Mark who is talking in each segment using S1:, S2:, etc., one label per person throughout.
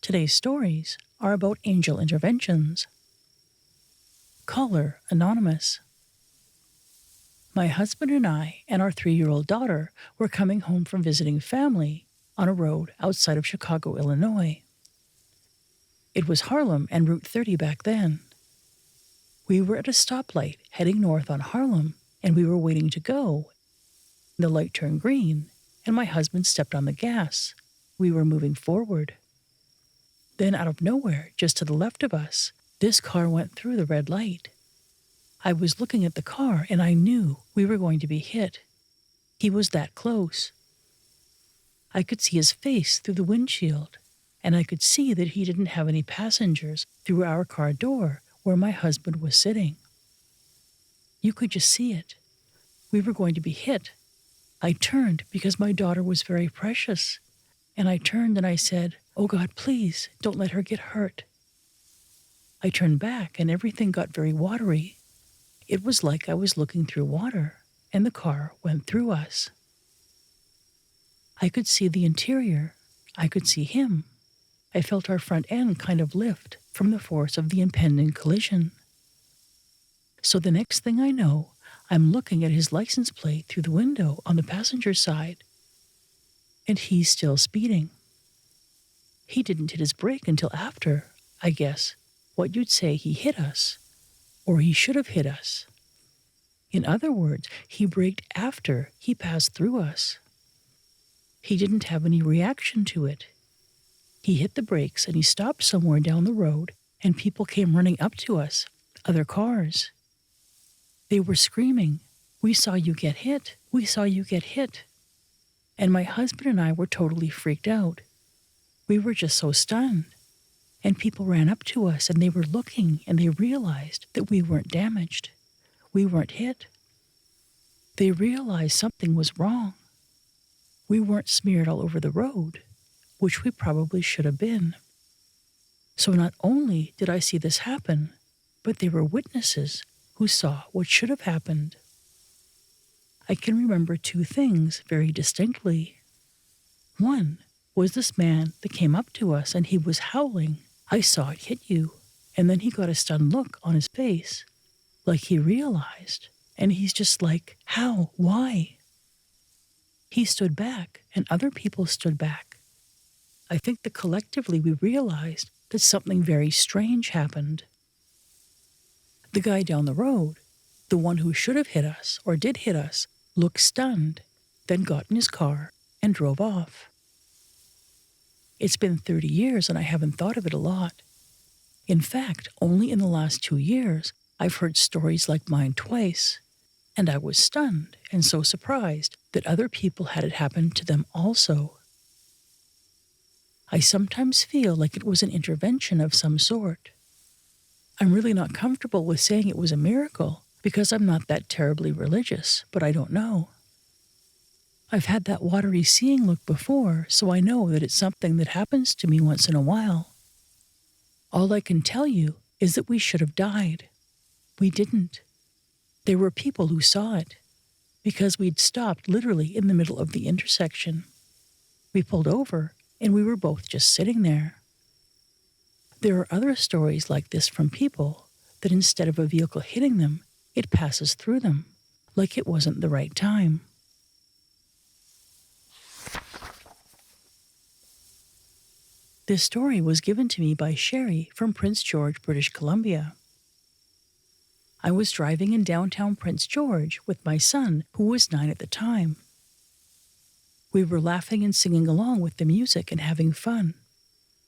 S1: Today's stories are about angel interventions. Caller Anonymous. My husband and I and our 3-year-old daughter were coming home from visiting family on a road outside of Chicago, Illinois. It was Harlem and Route 30 back then. We were at a stoplight heading north on Harlem, and we were waiting to go. The light turned green, and my husband stepped on the gas. We were moving forward. Then out of nowhere, just to the left of us, this car went through the red light. I was looking at the car, and I knew we were going to be hit. He was that close. I could see his face through the windshield, and I could see that he didn't have any passengers through our car door where my husband was sitting. You could just see it. We were going to be hit. I turned because my daughter was very precious, and I turned and I said, "Oh God, please, don't let her get hurt." I turned back and everything got very watery. It was like I was looking through water, and the car went through us. I could see the interior. I could see him. I felt our front end kind of lift from the force of the impending collision. So the next thing I know, I'm looking at his license plate through the window on the passenger side, and he's still speeding. He didn't hit his brake until after, I guess, what you'd say he hit us, or he should have hit us. In other words, he braked after he passed through us. He didn't have any reaction to it. He hit the brakes and he stopped somewhere down the road, and people came running up to us, other cars. They were screaming, "We saw you get hit! We saw you get hit!" And my husband and I were totally freaked out. We were just so stunned. And people ran up to us and they were looking, and they realized that we weren't damaged. We weren't hit. They realized something was wrong. We weren't smeared all over the road, which we probably should have been. So not only did I see this happen, but there were witnesses who saw what should have happened. I can remember 2 things very distinctly. One was this man that came up to us and he was howling, "I saw it hit you." And then he got a stunned look on his face, like he realized, and he's just like, "How? Why?" He stood back, and other people stood back. I think that collectively we realized that something very strange happened. The guy down the road, the one who should have hit us or did hit us, looked stunned, then got in his car and drove off. It's been 30 years and I haven't thought of it a lot. In fact, only in the last 2 years, I've heard stories like mine twice, and I was stunned and so surprised that other people had it happen to them also. I sometimes feel like it was an intervention of some sort. I'm really not comfortable with saying it was a miracle because I'm not that terribly religious, but I don't know. I've had that watery seeing look before, so I know that it's something that happens to me once in a while. All I can tell you is that we should have died. We didn't. There were people who saw it, because we'd stopped literally in the middle of the intersection. We pulled over, and we were both just sitting there. There are other stories like this from people that instead of a vehicle hitting them, it passes through them, like it wasn't the right time. This story was given to me by Sherry from Prince George, British Columbia. I was driving in downtown Prince George with my son, who was 9 at the time. We were laughing and singing along with the music and having fun.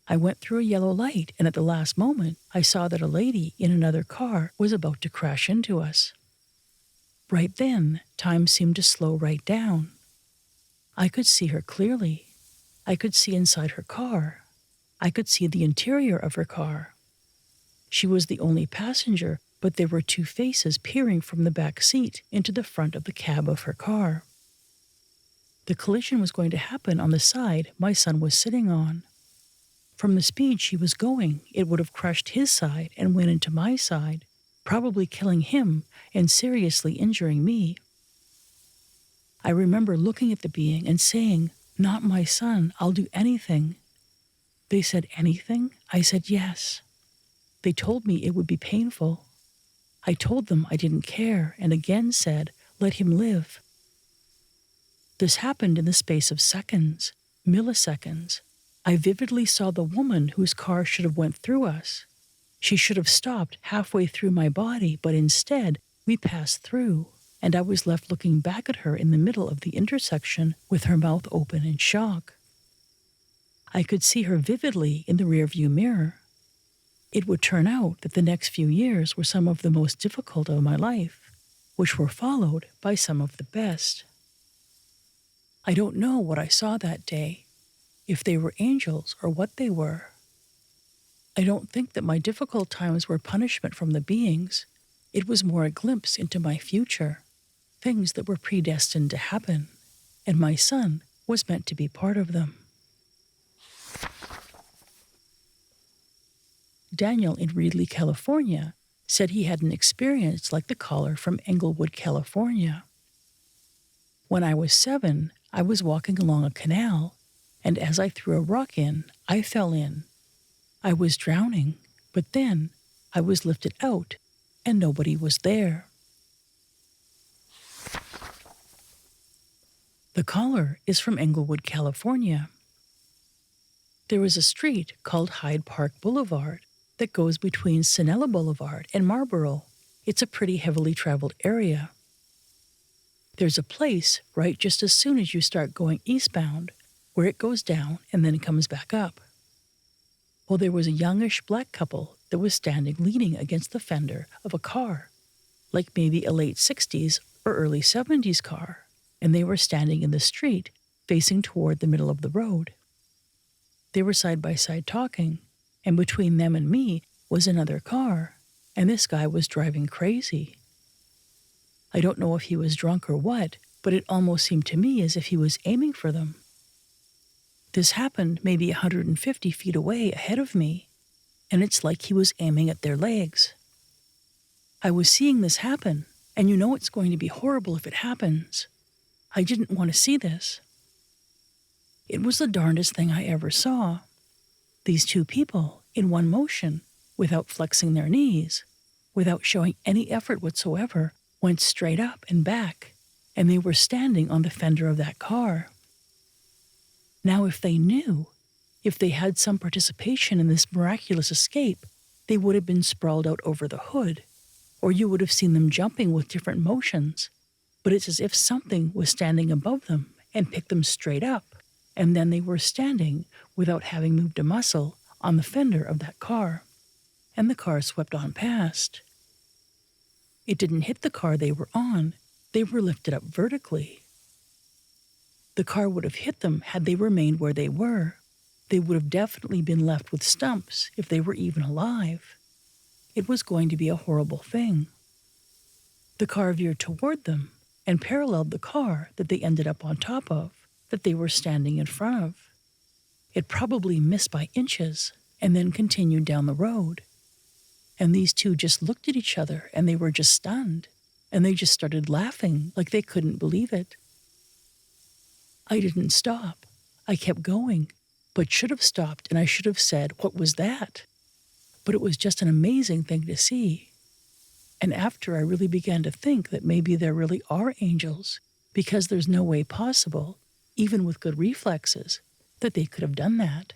S1: I went through a yellow light, and at the last moment, I saw that a lady in another car was about to crash into us. Right then, time seemed to slow right down. I could see her clearly. I could see inside her car. I could see the interior of her car. She was the only passenger, but there were 2 faces peering from the back seat into the front of the cab of her car. The collision was going to happen on the side my son was sitting on. From the speed she was going, it would have crushed his side and went into my side, probably killing him and seriously injuring me. I remember looking at the being and saying, "Not my son, I'll do anything." They said anything? I said yes. They told me it would be painful. I told them I didn't care and again said, let him live. This happened in the space of seconds, milliseconds. I vividly saw the woman whose car should have went through us. She should have stopped halfway through my body, but instead we passed through, and I was left looking back at her in the middle of the intersection with her mouth open in shock. I could see her vividly in the rearview mirror. It would turn out that the next few years were some of the most difficult of my life, which were followed by some of the best. I don't know what I saw that day, if they were angels or what they were. I don't think that my difficult times were punishment from the beings. It was more a glimpse into my future, things that were predestined to happen, and my son was meant to be part of them. Daniel in Reedley, California, said he had an experience like the caller from Englewood, California. When I was 7, I was walking along a canal, and as I threw a rock in, I fell in. I was drowning, but then I was lifted out, and nobody was there. The caller is from Englewood, California. There is a street called Hyde Park Boulevard that goes between Sinella Boulevard and Marlboro. It's a pretty heavily traveled area. There's a place right just as soon as you start going eastbound where it goes down and then comes back up. Well, there was a youngish black couple that was standing leaning against the fender of a car, like maybe a late 60s or early 70s car, and they were standing in the street facing toward the middle of the road. They were side by side talking, and between them and me was another car, and this guy was driving crazy. I don't know if he was drunk or what, but it almost seemed to me as if he was aiming for them. This happened maybe 150 feet away ahead of me, and it's like he was aiming at their legs. I was seeing this happen, and you know it's going to be horrible if it happens. I didn't want to see this. It was the darndest thing I ever saw. These two people, in one motion, without flexing their knees, without showing any effort whatsoever, went straight up and back, and they were standing on the fender of that car. Now, if they knew, if they had some participation in this miraculous escape, they would have been sprawled out over the hood, or you would have seen them jumping with different motions. But it's as if something was standing above them and picked them straight up, and then they were standing, without having moved a muscle, on the fender of that car, and the car swept on past. It didn't hit the car they were on. They were lifted up vertically. The car would have hit them had they remained where they were. They would have definitely been left with stumps if they were even alive. It was going to be a horrible thing. The car veered toward them and paralleled the car that they ended up on top of, that they were standing in front of. It probably missed by inches and then continued down the road. And these two just looked at each other and they were just stunned. And they just started laughing like they couldn't believe it. I didn't stop. I kept going, but should have stopped and I should have said, "What was that?" But it was just an amazing thing to see. And after I really began to think that maybe there really are angels, because there's no way possible, even with good reflexes, that they could have done that.